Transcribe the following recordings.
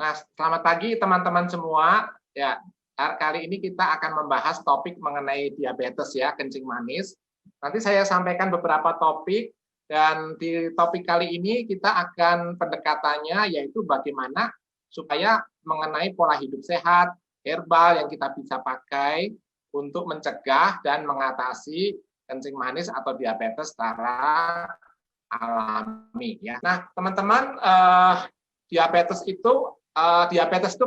Nah, selamat pagi teman-teman semua. Ya, kali ini kita akan membahas topik mengenai diabetes ya, kencing manis. Nanti saya sampaikan beberapa topik dan di topik kali ini kita akan pendekatannya yaitu bagaimana supaya mengenai pola hidup sehat, herbal yang kita bisa pakai untuk mencegah dan mengatasi kencing manis atau diabetes secara alami ya. Nah, teman-teman, diabetes itu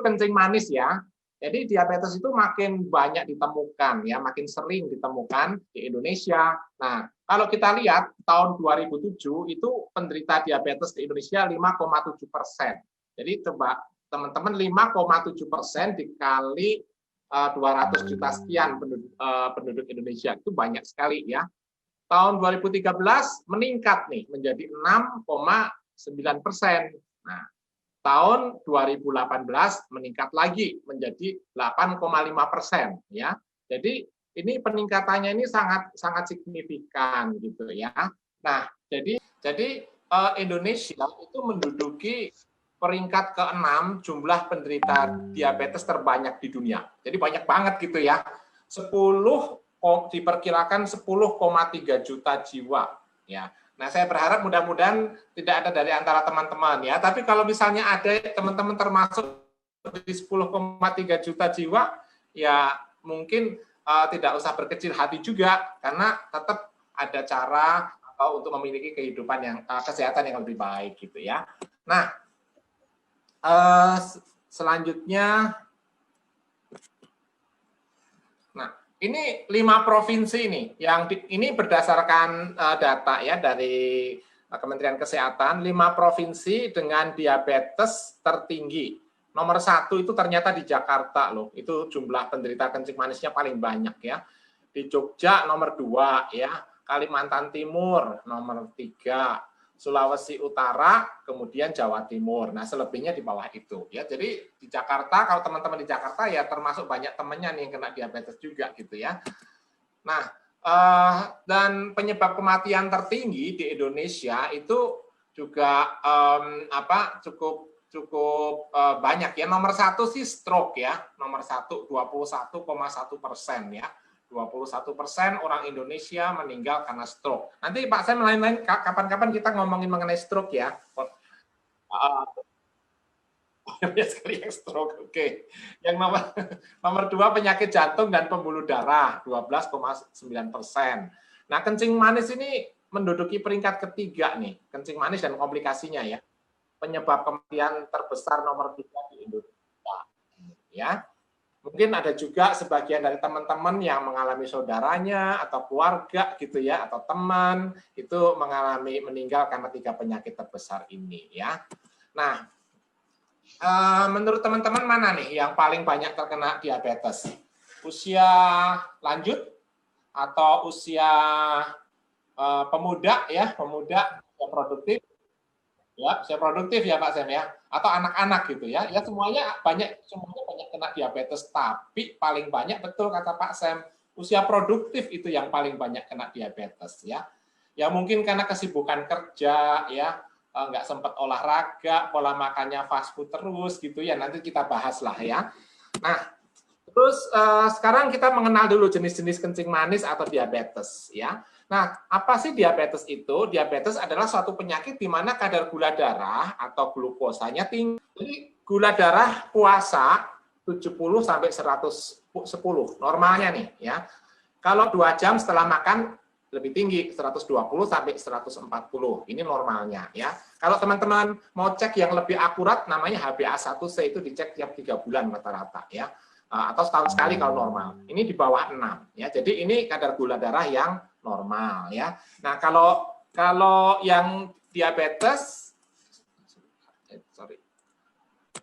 kencing manis ya. Jadi diabetes itu makin banyak ditemukan ya, makin sering ditemukan di Indonesia. Nah, kalau kita lihat tahun 2007 itu penderita diabetes di Indonesia 5,7%. Jadi coba teman-teman 5,7% dikali 200 juta sekian penduduk Indonesia itu banyak sekali ya. Tahun 2013 meningkat nih menjadi 6,9%. Nah, tahun 2018 meningkat lagi menjadi 8,5% ya. Jadi ini peningkatannya ini sangat signifikan gitu ya. Nah, jadi Indonesia itu menduduki peringkat ke-6 jumlah penderita diabetes terbanyak di dunia. Jadi banyak banget gitu ya. Diperkirakan 10,3 juta jiwa ya. Nah, saya berharap mudah-mudahan tidak ada dari antara teman-teman ya. Tapi kalau misalnya ada teman-teman termasuk di 10,3 juta jiwa, ya mungkin tidak usah berkecil hati juga, karena tetap ada cara untuk memiliki kehidupan yang kesehatan yang lebih baik gitu ya. Nah, selanjutnya, nah ini 5 provinsi nih, yang ini berdasarkan data ya dari Kementerian Kesehatan, 5 provinsi dengan diabetes tertinggi. Nomor 1 itu ternyata di Jakarta loh, itu jumlah penderita kencing manisnya paling banyak ya. Di Jogja nomor 2 ya, Kalimantan Timur nomor 3, Sulawesi Utara, kemudian Jawa Timur. Nah, selebihnya di bawah itu ya. Jadi di Jakarta, kalau teman-teman di Jakarta ya termasuk banyak temannya nih yang kena diabetes juga gitu ya. Nah, dan penyebab kematian tertinggi di Indonesia itu juga cukup banyak ya. Nomor 1 sih stroke ya. Nomor 1 21,1% ya. 21% orang Indonesia meninggal karena stroke. Nanti Pak Sam lain-lain kapan-kapan kita ngomongin mengenai stroke ya. Banyak sekali yang stroke. Oke. Yang nomor 2 penyakit jantung dan pembuluh darah 12,9%. Nah, kencing manis ini menduduki peringkat ketiga nih, kencing manis dan komplikasinya ya. Penyebab kematian terbesar nomor 3 di Indonesia. Ya. Mungkin ada juga sebagian dari teman-teman yang mengalami saudaranya atau keluarga gitu ya, atau teman itu mengalami meninggal karena 3 penyakit terbesar ini ya. Nah, menurut teman-teman mana nih yang paling banyak terkena diabetes? Usia lanjut atau usia pemuda ya, pemuda yang produktif? Ya, usia produktif ya Pak Sam ya, atau anak-anak gitu ya. Ya semuanya banyak kena diabetes, tapi paling banyak betul kata Pak Sam, usia produktif itu yang paling banyak kena diabetes ya. Ya mungkin karena kesibukan kerja ya, nggak sempat olahraga, pola makannya fast food terus gitu ya. Nanti kita bahas lah ya. Nah, terus sekarang kita mengenal dulu jenis-jenis kencing manis atau diabetes ya. Nah, apa sih diabetes itu? Diabetes adalah suatu penyakit di mana kadar gula darah atau glukosanya tinggi. Jadi gula darah puasa 70 sampai 110 normalnya nih ya. Kalau 2 jam setelah makan lebih tinggi 120 sampai 140. Ini normalnya ya. Kalau teman-teman mau cek yang lebih akurat namanya HbA1c, itu dicek tiap 3 bulan rata-rata ya. Atau setahun sekali kalau normal. Ini di bawah 6 ya. Jadi ini kadar gula darah yang normal ya. Nah, kalau yang diabetes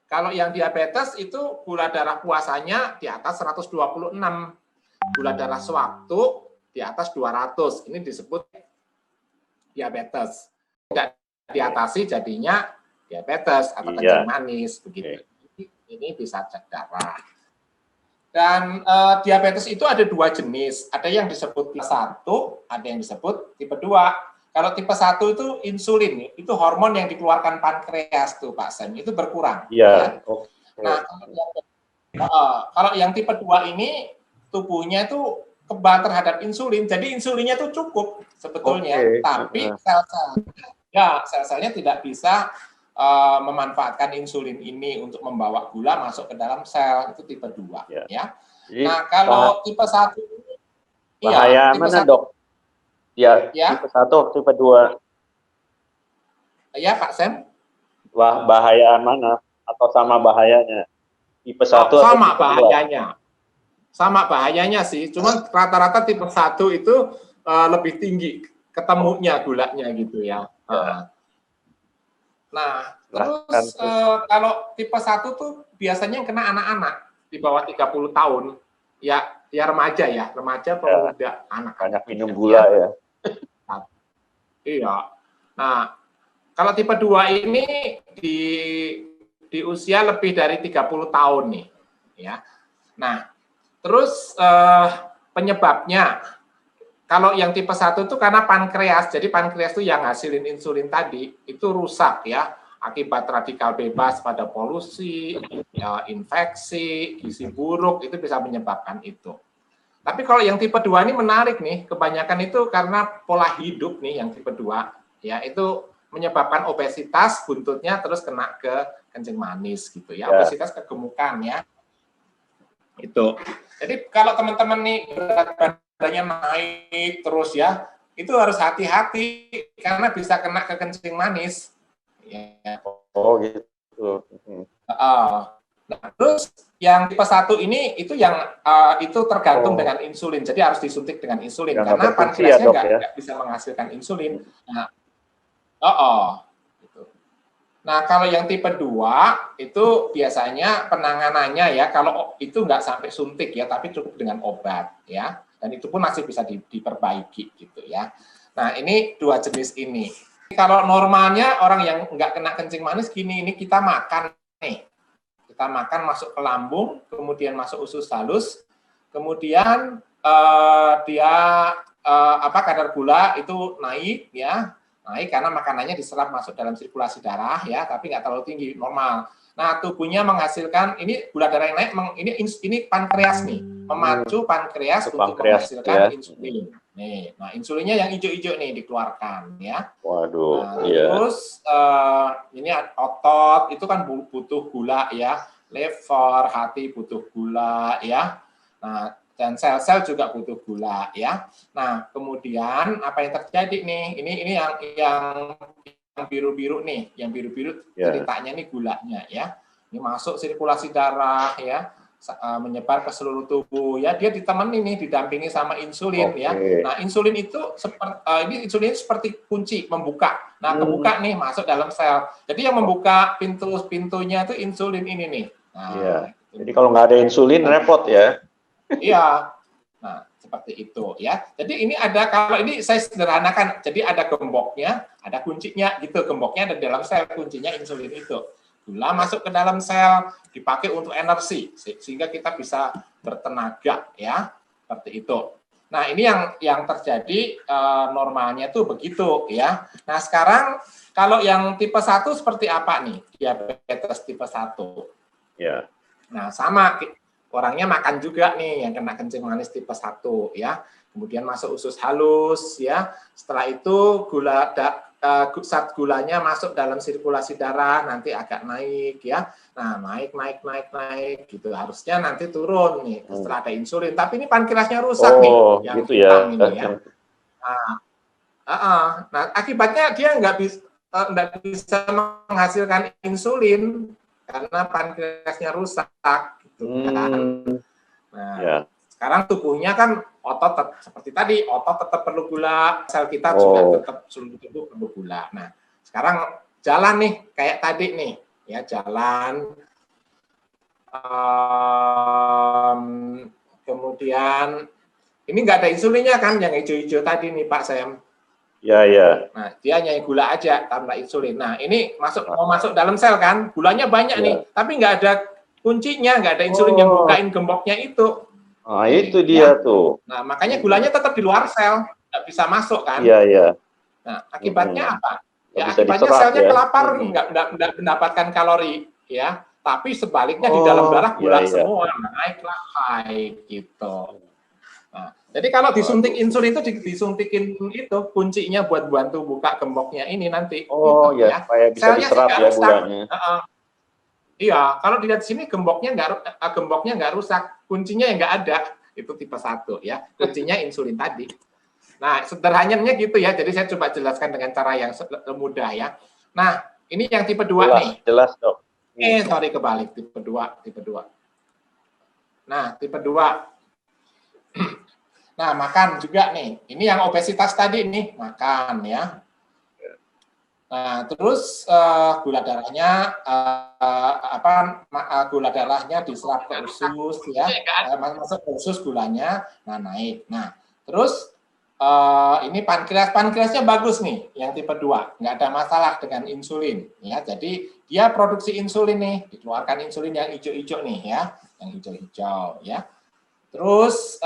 kalau yang diabetes itu gula darah puasanya di atas 126. Gula darah sewaktu di atas 200. Ini disebut diabetes. Tidak diatasi jadinya diabetes atau kencing manis begitu. Ini bisa cek darah. Dan diabetes itu ada 2 jenis, ada yang disebut tipe 1, ada yang disebut tipe 2. Kalau tipe 1 itu insulin, itu hormon yang dikeluarkan pankreas tuh Pak Sam, itu berkurang. Iya. Ya. Oke. Nah, kalau yang tipe 2 ini tubuhnya itu kebal terhadap insulin, jadi insulinnya itu cukup sebetulnya, tapi sel-selnya tidak bisa memanfaatkan insulin ini untuk membawa gula masuk ke dalam sel, itu tipe 2. Ya. Jadi, nah, kalau tipe 1 ini, bahaya tipe mana 1, dok? Ya, tipe 1, tipe 2. Ya Pak Sam? Bahaya mana? Atau sama bahayanya? Tipe 1 atau sama tipe bahayanya. 2? Sama bahayanya sih, cuman rata-rata tipe 1 itu lebih tinggi ketemunya gulanya gitu ya. Nah, terus kalau tipe 1 tuh biasanya yang kena anak-anak di bawah 30 tahun. Ya remaja ya, remaja pemuda, anak. Banyak minum gula ya. Iya. Nah, kalau tipe 2 ini di usia lebih dari 30 tahun nih, ya. Nah, terus penyebabnya, kalau yang tipe 1 itu karena pankreas, jadi pankreas itu yang hasilin insulin tadi, itu rusak ya, akibat radikal bebas pada polusi, ya, infeksi, gizi buruk, itu bisa menyebabkan itu. Tapi kalau yang tipe 2 ini menarik nih, kebanyakan itu karena pola hidup nih yang tipe 2, ya itu menyebabkan obesitas, buntutnya terus kena ke kencing manis gitu ya, obesitas kegemukan ya. Itu. Jadi kalau teman-teman nih berat badannya naik terus ya, itu harus hati-hati karena bisa kena ke kencing manis. Ya. Oh gitu. Nah, terus yang tipe 1 ini itu yang itu tergantung dengan insulin, jadi harus disuntik dengan insulin ya, karena pankreasnya nggak bisa menghasilkan insulin. Nah, gitu. Nah, kalau yang tipe 2 itu biasanya penanganannya ya, kalau itu nggak sampai suntik ya, tapi cukup dengan obat ya, dan itu pun masih bisa diperbaiki gitu ya. Nah, ini 2 jenis ini. Kalau normalnya orang yang nggak kena kencing manis gini, ini kita makan nih. Kita makan masuk ke lambung, kemudian masuk usus halus, kemudian dia kadar gula itu naik ya, naik karena makanannya diserap masuk dalam sirkulasi darah ya, tapi nggak terlalu tinggi, normal. Nah, tubuhnya menghasilkan ini gula darah yang naik, ini pankreas nih, memacu pankreas untuk menghasilkan insulin. Nih, nah insulinnya yang hijau-hijau nih dikeluarkan ya. Waduh. Nah, terus ini otot itu kan butuh gula ya, lever, hati butuh gula ya. Nah, dan sel-sel juga butuh gula ya. Nah, kemudian apa yang terjadi nih? Ini yang biru-biru nih, yang biru-biru ceritanya nih gulanya ya. Ini masuk sirkulasi darah ya, menyebar ke seluruh tubuh ya, dia ditemani nih, didampingi sama insulin ya. Nah, insulin itu insulin seperti kunci membuka. Nah, kebuka nih masuk dalam sel. Jadi yang membuka pintunya itu insulin ini nih. Nah, jadi kalau nggak ada insulin repot ya. Iya. Nah, seperti itu ya. Jadi ini ada, kalau ini saya sederhanakan. Jadi ada gemboknya, ada kuncinya gitu. Gemboknya ada di dalam sel, kuncinya insulin itu. Gula masuk ke dalam sel, dipakai untuk energi sehingga kita bisa bertenaga ya, seperti itu. Nah, ini yang terjadi normalnya tuh begitu ya. Nah, sekarang kalau yang tipe 1 seperti apa nih? Diabetes tipe 1. Ya. Nah, sama orangnya makan juga nih yang kena kencing manis tipe 1 ya. Kemudian masuk usus halus ya. Setelah itu zat gulanya masuk dalam sirkulasi darah, nanti agak naik ya. Nah, naik gitu. Harusnya nanti turun nih setelah ada insulin. Tapi ini pankreasnya rusak nih, yang gitu ya. Ini ya. Nah, akibatnya dia nggak bisa menghasilkan insulin karena pankreasnya rusak gitu kan. Nah, sekarang tubuhnya kan otot seperti tadi, otot tetap perlu gula, sel kita juga tetap seluruh tubuh perlu gula. Nah, sekarang jalan nih kayak tadi nih, ya jalan. Kemudian ini nggak ada insulinnya kan, yang hijau-hijau tadi nih Pak Sam. Ya. Nah, dia hanya gula aja tanpa insulin. Nah, ini mau masuk dalam sel kan, gulanya banyak nih, tapi nggak ada kuncinya, nggak ada insulin yang bukain gemboknya itu. Itu dia tuh. Nah, makanya gulanya tetap di luar sel, nggak bisa masuk kan. Iya. Nah, akibatnya apa? Ya, Bisa akibatnya diserap, selnya ya. kelaparan, nggak mendapatkan kalori, ya. Tapi sebaliknya di dalam darah gula semua, naiklah high gitu. Nah, jadi kalau disuntik insulin itu disuntikin itu kuncinya buat bantu buka gemboknya ini nanti. Oh gitu, ya, supaya bisa selnya diserap nggak ya rusak. gulanya. Iya, kalau dilihat sini gemboknya nggak rusak, kuncinya yang nggak ada. Itu tipe 1 ya, kuncinya insulin tadi. Nah, sederhananya gitu ya. Jadi saya coba jelaskan dengan cara yang mudah ya. Nah, ini yang tipe 2 nih. Jelas, Dok. Sorry kebalik, tipe 2. Nah, tipe 2. Nah, makan juga nih. Ini yang obesitas tadi nih, makan ya. Nah, terus gula darahnya gula darahnya diserap ke usus ya. Masuk ke usus gulanya, nah naik. Nah, terus ini pankreasnya bagus nih, yang tipe 2, nggak ada masalah dengan insulin ya. Jadi dia produksi insulin nih, dikeluarkan insulin yang hijau-hijau nih ya, yang hijau-hijau ya. Terus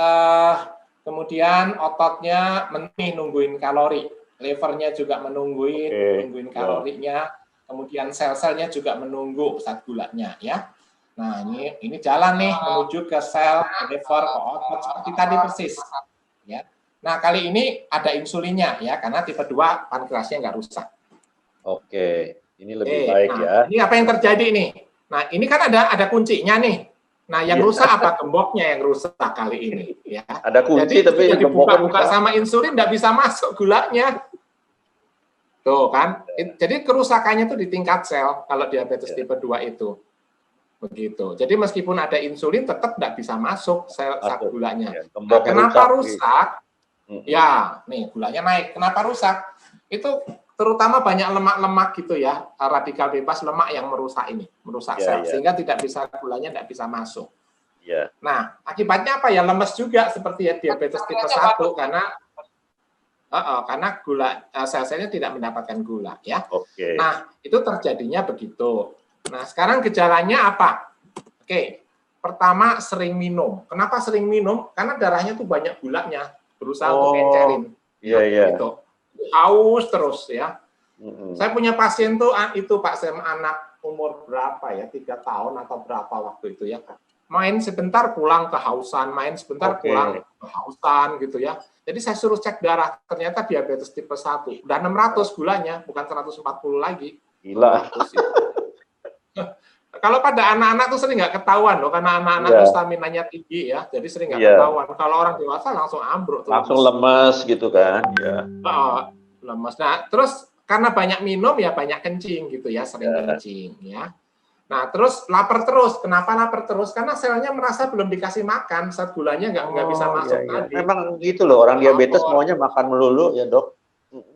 kemudian ototnya nungguin kalori, levernya juga nungguin kalorinya, kemudian sel-selnya juga menunggu pusat gulanya ya. Nah ini jalan nih menuju ke sel, lever, ke otot seperti tadi persis ya. Nah, kali ini ada insulinnya ya, karena tipe 2 pankreasnya nggak rusak. Oke, ini lebih baik nah, ya. Ini apa yang terjadi nih? Nah, ini kan ada kuncinya nih. Nah, yang rusak apa? Gemboknya yang rusak kali ini. Ya. Ada kunci, tapi jadi buka sama insulin nggak bisa masuk gulanya. Tuh kan, jadi kerusakannya tuh di tingkat sel kalau diabetes tipe 2 itu. Begitu. Jadi meskipun ada insulin tetap nggak bisa masuk sel gulanya. Nah, kenapa rusak? Ya, nih gulanya naik. Kenapa rusak? Itu terutama banyak lemak-lemak gitu ya, radikal bebas lemak yang merusak sel, sehingga gulanya tidak bisa masuk. Nah, akibatnya apa ya? Lemes juga seperti ya diabetes tipe 1 karena gula sel-selnya tidak mendapatkan gula ya. Nah, itu terjadinya begitu. Nah, sekarang gejalanya apa? Pertama sering minum. Kenapa sering minum? Karena darahnya tuh banyak gulanya. Berusaha untuk ngencerin. Gitu. Haus terus ya. Saya punya pasien tuh itu Pak Sam, anak umur berapa ya, 3 tahun atau berapa waktu itu ya. Main sebentar pulang kehausan, main sebentar pulang kehausan gitu ya. Jadi saya suruh cek darah, ternyata diabetes tipe 1. Udah 600 gulanya, bukan 140 lagi. Gila. Kalau pada anak-anak tuh sering nggak ketahuan loh, karena anak-anak tuh staminanya tinggi ya, jadi sering nggak ketahuan. Kalau orang dewasa langsung ambruk tuh. Langsung lemes gitu kan? Lemes. Nah, terus karena banyak minum ya banyak kencing gitu ya, sering kencing ya. Nah, terus lapar terus. Kenapa lapar terus? Karena selnya merasa belum dikasih makan, saat gulanya nggak bisa masuk tadi. Memang gitu loh, orang diabetes maunya makan melulu ya dok.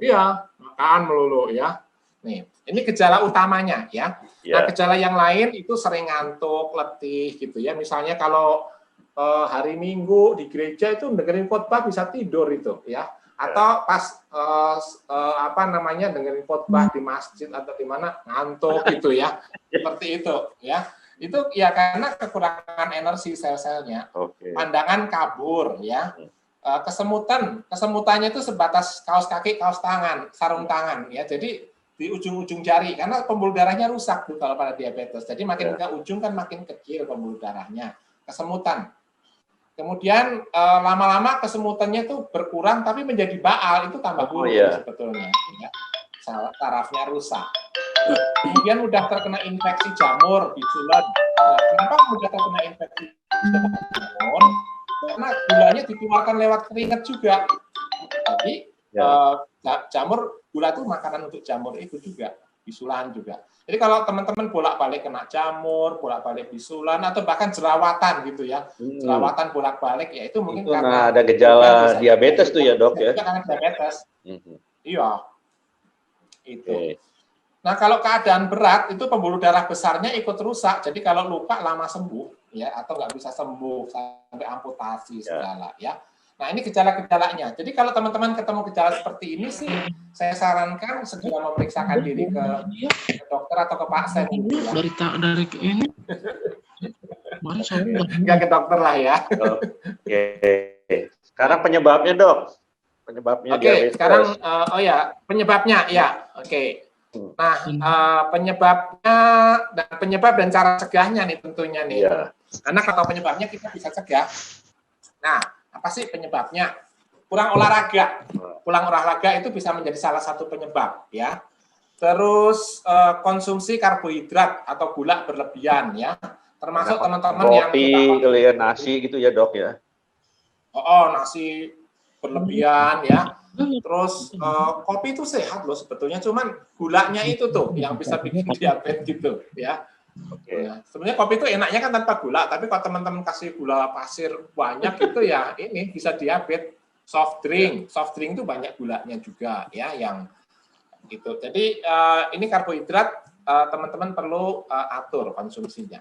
Iya, makan melulu ya. Nih, ini gejala utamanya ya. Nah, gejala yang lain itu sering ngantuk, letih gitu ya. Misalnya kalau hari Minggu di gereja itu dengerin khotbah bisa tidur itu ya. Atau pas dengerin khotbah di masjid atau di mana ngantuk gitu ya. Seperti itu ya. Itu ya karena kekurangan energi sel-selnya. Pandangan kabur ya. Kesemutannya itu sebatas kaos kaki, kaos tangan, sarung tangan ya. Jadi di ujung-ujung jari karena pembuluh darahnya rusak tuh kalau pada diabetes. Jadi makin ke ujung kan makin kecil pembuluh darahnya. Kesemutan. Kemudian lama-lama kesemutannya itu berkurang tapi menjadi baal, itu tambah buruk sebetulnya. Ya. Sarafnya rusak. Kemudian mudah terkena infeksi jamur, bisulan. Nah, kenapa mudah terkena infeksi jamur? Karena gulanya dikeluarkan lewat keringat juga. Jadi jamur, gula itu makanan untuk jamur itu juga, bisulan juga. Jadi kalau teman-teman bolak-balik kena jamur, bolak-balik bisulan, atau bahkan jerawatan gitu ya, jerawatan bolak-balik, ya itu mungkin itu karena ada gejala diabetes tuh ya dok ya? Karena diabetes. Iya, itu. Nah kalau keadaan berat itu pembuluh darah besarnya ikut rusak. Jadi kalau luka lama sembuh, ya atau nggak bisa sembuh sampai amputasi segala, ya. Nah, ini gejala-gejalanya. Jadi kalau teman-teman ketemu gejala seperti ini sih, saya sarankan segera memeriksakan diri ke dokter atau ke Pak Sen. Ya. Dari ini. Enggak ke dokter lah ya. Oke. Sekarang penyebabnya dok. penyebabnya Oke, diabetes. sekarang oh ya, penyebabnya ya. Oke. Nah, penyebab dan cara cegahnya nih tentunya nih. Iya. Karena kalau penyebabnya kita bisa cegah. Nah, apa sih penyebabnya? Kurang olahraga. Kurang olahraga itu bisa menjadi salah satu penyebab ya. Terus konsumsi karbohidrat atau gula berlebihan ya. Termasuk teman-teman yang roti, nasi gitu ya, Dok ya. Nasi berlebihan ya. Terus kopi itu sehat loh sebetulnya, cuman gulanya itu tuh yang bisa bikin diabetes gitu ya. Oke. Nah, sebenarnya kopi itu enaknya kan tanpa gula, tapi kalau teman-teman kasih gula pasir banyak itu ya ini bisa diabetes. Soft drink itu banyak gulanya juga ya yang gitu. Jadi ini karbohidrat teman-teman perlu atur konsumsinya.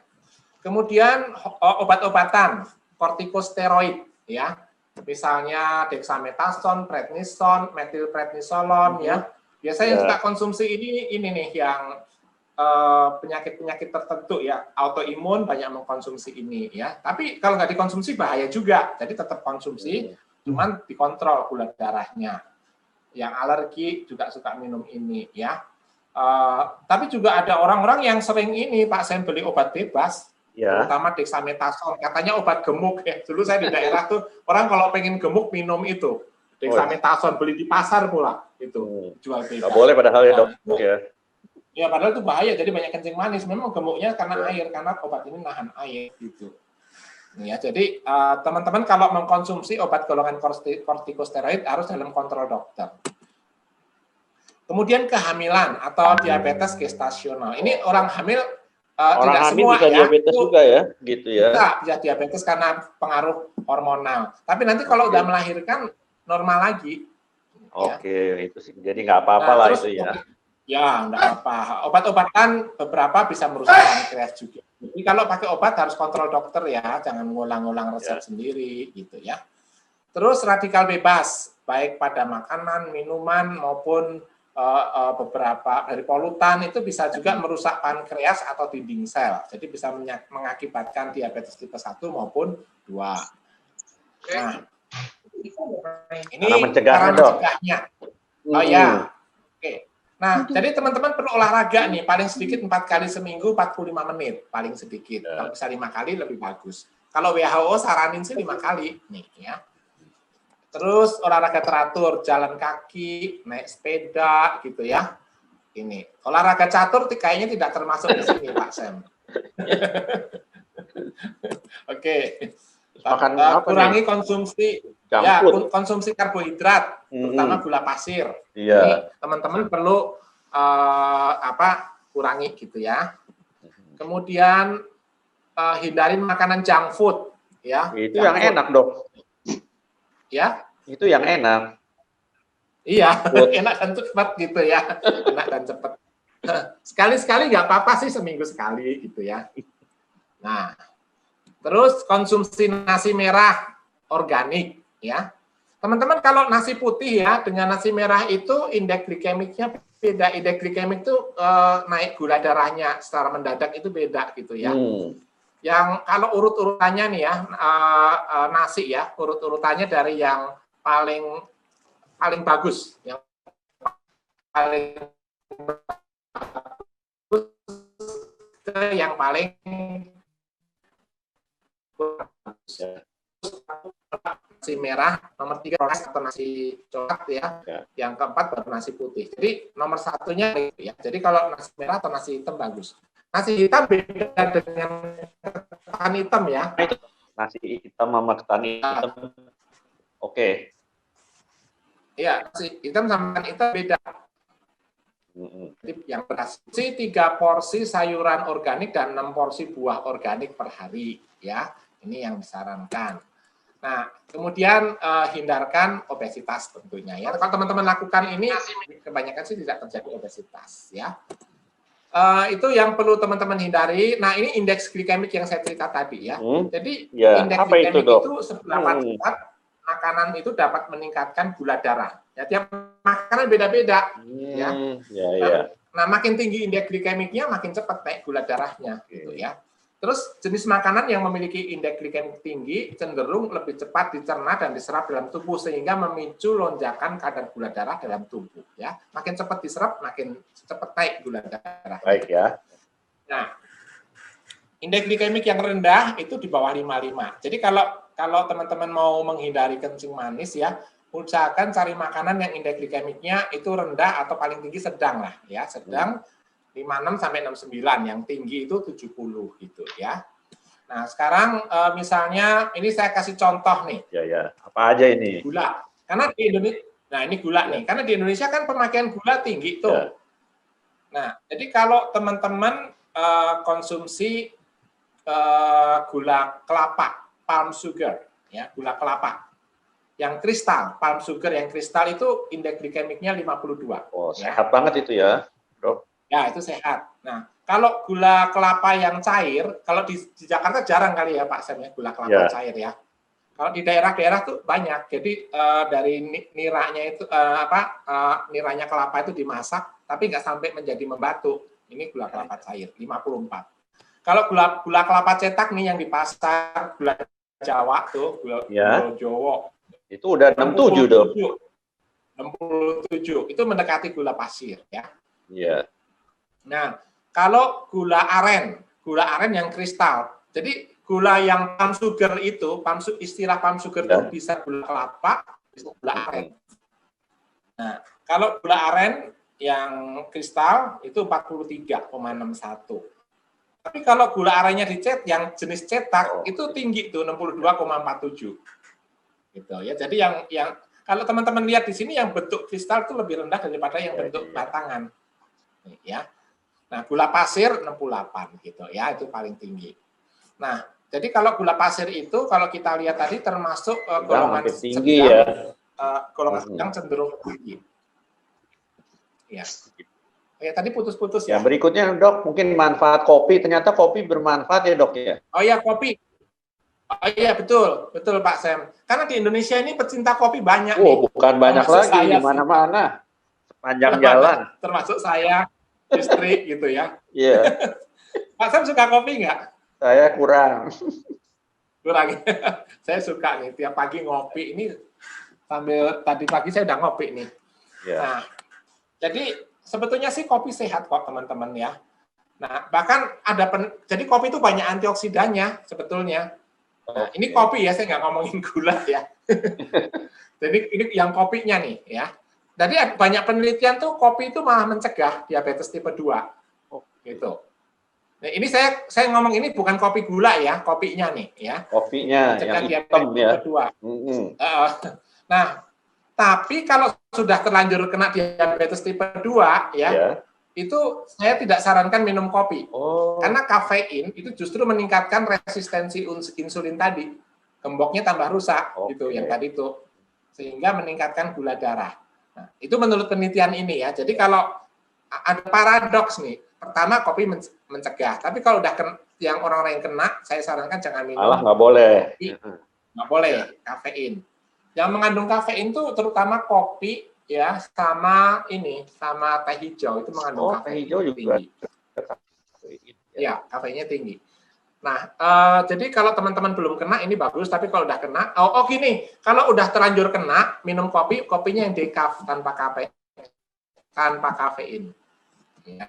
Kemudian obat-obatan kortikosteroid ya. Misalnya dexamethasone, prednison, metilprednisolon ya. Biasanya yang suka konsumsi ini nih yang penyakit-penyakit tertentu ya, autoimun banyak mengkonsumsi ini ya. Tapi kalau nggak dikonsumsi bahaya juga. Jadi tetap konsumsi, cuman dikontrol gula darahnya. Yang alergi juga suka minum ini ya. Tapi juga ada orang-orang yang sering ini Pak Sam beli obat bebas. Ya. Terutama dexamethasone, katanya obat gemuk ya. Dulu saya di daerah tuh orang kalau pengen gemuk minum itu dexamethasone, beli di pasar pula itu jual bebas. Nggak boleh padahal ya, Dok ya. Ya padahal itu bahaya, jadi banyak kencing manis. Memang gemuknya karena air, karena obat ini nahan air gitu. Ya, jadi teman-teman kalau mengkonsumsi obat golongan kortikosteroid harus dalam kontrol dokter. Kemudian kehamilan atau diabetes gestasional. Ini orang hamil orang tidak hamil semua bisa ya. Diabetes juga ya, gitu ya. Bisa diabetes karena pengaruh hormonal. Tapi nanti kalau udah melahirkan normal lagi. Oke, ya. Itu sih. Jadi nggak apa-apa lah itu ya. Ya, enggak apa. Obat-obatan beberapa bisa merusak pankreas juga. Jadi kalau pakai obat harus kontrol dokter ya, jangan ngulang-ngulang resep sendiri gitu ya. Terus radikal bebas, baik pada makanan, minuman maupun beberapa dari polutan itu bisa juga merusak pankreas atau dinding sel. Jadi bisa mengakibatkan diabetes tipe 1 maupun 2. Nah, ini cara mencegahnya. Oh ya. Oke. Nah, jadi teman-teman perlu olahraga nih, paling sedikit 4 kali seminggu, 45 menit, paling sedikit. Kalau bisa 5 kali lebih bagus. Kalau WHO saranin sih 5 kali nih ya. Terus olahraga teratur, jalan kaki, naik sepeda gitu ya. Ini olahraga catur kayaknya tidak termasuk di sini Pak Sam. Oke. Kurangi konsumsi konsumsi karbohidrat, terutama gula pasir. Ini teman-teman perlu kurangi gitu ya. Kemudian hindarin makanan junk food ya. Itu yang enak, Dok. Ya. Itu yang enak. Iya, enak dan cepat gitu ya. Enak dan cepat. Sekali-sekali nggak apa-apa sih, seminggu sekali gitu ya. Nah, terus konsumsi nasi merah organik ya. Teman-teman kalau nasi putih ya dengan nasi merah itu indeks glikemiknya beda. Indeks glikemik itu naik gula darahnya secara mendadak itu beda gitu ya. Yang kalau urut-urutannya nih ya nasi ya, urut-urutannya dari yang paling bagus, yang paling bagus ke yang paling nasi merah, nomor 3 atau nasi coklat ya, yang keempat baru nasi putih. Jadi nomor satunya ya. Jadi kalau nasi merah atau nasi hitam bagus. Nasi hitam beda dengan ketan hitam ya. Nasi hitam sama ketan hitam. Oke. Iya, nasi hitam sama ketan hitam beda. Jadi yang berasumsi 3 porsi sayuran organik dan 6 porsi buah organik per hari ya. Ini yang disarankan. Nah, kemudian hindarkan obesitas tentunya ya. Kalau teman-teman lakukan ini, kebanyakan sih tidak terjadi obesitas ya. Itu yang perlu teman-teman hindari. Nah, ini indeks glikemik yang saya cerita tadi ya. Jadi indeks glikemik itu seberapa cepat makanan itu dapat meningkatkan gula darah. Ya, tiap makanan beda-beda ya. Nah, makin tinggi indeks glikemiknya, makin cepat naik gula darahnya gitu ya. Terus jenis makanan yang memiliki indeks glikemik tinggi cenderung lebih cepat dicerna dan diserap dalam tubuh sehingga memicu lonjakan kadar gula darah dalam tubuh. Ya, makin cepat diserap, makin cepat naik gula darah. Baik ya. Nah, indeks glikemik yang rendah itu di bawah 55. Jadi kalau teman-teman mau menghindari kencing manis ya, usahakan cari makanan yang indeks glikemiknya itu rendah atau paling tinggi sedang lah ya, sedang 56 sampai 69, yang tinggi itu 70 gitu ya. Nah, sekarang misalnya ini saya kasih contoh nih. Ya. Apa aja ini? Gula. Karena di Indonesia, nah ini gula nih. Karena di Indonesia kan pemakaian gula tinggi tuh. Ya. Nah, jadi kalau teman-teman konsumsi gula kelapa, palm sugar, ya, gula kelapa yang kristal, palm sugar yang kristal itu indeks glikemiknya 52. Oh, ya. sehat banget itu ya, Dok. Ya, itu sehat. Nah, kalau gula kelapa yang cair, kalau di Jakarta jarang kali ya Pak Sam ya, gula kelapa cair ya. Kalau di daerah-daerah tuh banyak. Jadi dari niranya itu niranya kelapa itu dimasak, tapi nggak sampai menjadi membatu. Ini gula kelapa cair, 54. Kalau gula kelapa cetak nih yang di pasar, gula Jawa tuh, gula Jawa. Itu udah 67 dong. 67. Itu mendekati gula pasir ya. Iya. Nah, kalau gula aren yang kristal. Jadi gula yang palm sugar itu, istilah palm sugar itu bisa gula kelapa, bisa gula aren. Nah, kalau gula aren yang kristal itu 43,61. Tapi kalau gula arennya yang jenis cetak itu tinggi tuh 62,47. Gitu ya. Jadi yang kalau teman-teman lihat di sini yang bentuk kristal itu lebih rendah daripada yang bentuk batangan. Ya. Nah, gula pasir 68 gitu ya, itu paling tinggi. Nah, jadi kalau gula pasir itu kalau kita lihat tadi termasuk golongan tinggi sedang, golongan sedang cenderung tinggi. Ya. Ya, tadi putus-putus ya. Ya, berikutnya Dok, mungkin manfaat kopi. Ternyata kopi bermanfaat ya Dok ya? Oh ya, kopi. Oh iya, betul Pak Sam. Karena di Indonesia ini pecinta kopi banyak nih. Bukan banyak lagi, di mana-mana. Sepanjang jalan. Termasuk saya, istri gitu ya. Iya. Pak Sam suka kopi nggak? Saya kurang. Kurang. Saya suka nih, tiap pagi ngopi. Ini sambil tadi pagi saya udah ngopi nih. Ya. Nah, jadi sebetulnya sih kopi sehat kok teman-teman ya. Nah, bahkan jadi kopi itu banyak antioksidannya sebetulnya. Nah, ini kopi ya, saya nggak ngomongin gula ya. Jadi ini yang kopinya nih ya. Jadi banyak penelitian tuh kopi itu malah mencegah diabetes tipe 2. Gitu. Nah, ini saya ngomong ini bukan kopi gula ya, kopinya nih ya. Kopinya mencegah yang diabetes hitam ya. tipe 2. Nah, tapi kalau sudah terlanjur kena diabetes tipe 2 ya. Itu saya tidak sarankan minum kopi. Karena kafein itu justru meningkatkan resistensi insulin tadi. Gemboknya tambah rusak gitu yang tadi itu. Sehingga meningkatkan gula darah. Nah, itu menurut penelitian ini ya. Jadi kalau ada paradoks nih. Pertama kopi mencegah, tapi kalau udah yang orang-orang yang kena, saya sarankan jangan minum. Malah nggak boleh. Nggak boleh kafein. Yang mengandung kafein itu terutama kopi ya, sama teh hijau itu mengandung kafein. Teh hijau juga tinggi. Ya, kafeinnya tinggi. Nah, jadi kalau teman-teman belum kena ini bagus, tapi kalau udah kena, gini, kalau udah terlanjur kena, minum kopinya yang decaf tanpa kafein. Ya,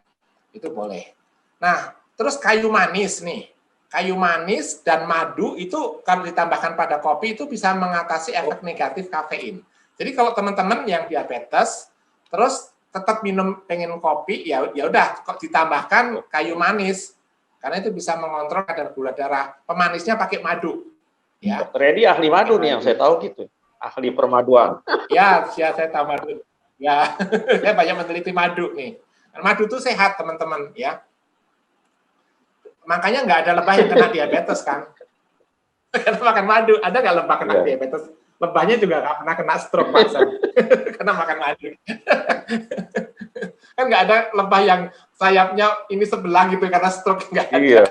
itu boleh. Nah, terus kayu manis nih. Kayu manis dan madu itu kalau ditambahkan pada kopi itu bisa mengatasi efek negatif kafein. Jadi kalau teman-teman yang diabetes terus tetap pengen kopi, ya udah kok ditambahkan kayu manis. Karena itu bisa mengontrol kadar gula darah. Pemanisnya pakai madu. Ya. Dr. Edi ahli madu nih yang saya tahu gitu. Ahli permaduan. Ya, saya tahu madu. Ya, saya banyak meneliti madu nih. Madu itu sehat teman-teman ya. Makanya nggak ada lebah yang kena diabetes kan. Karena makan madu. Ada nggak lebah kena diabetes? Lebahnya juga nggak pernah kena stroke Pak Sam. Karena makan madu. Kan nggak ada lebah yang sayapnya ini sebelah gitu karena stroke, nggak ada. Iya.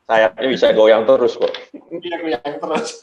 Sayapnya bisa goyang terus kok. Iya, goyang terus.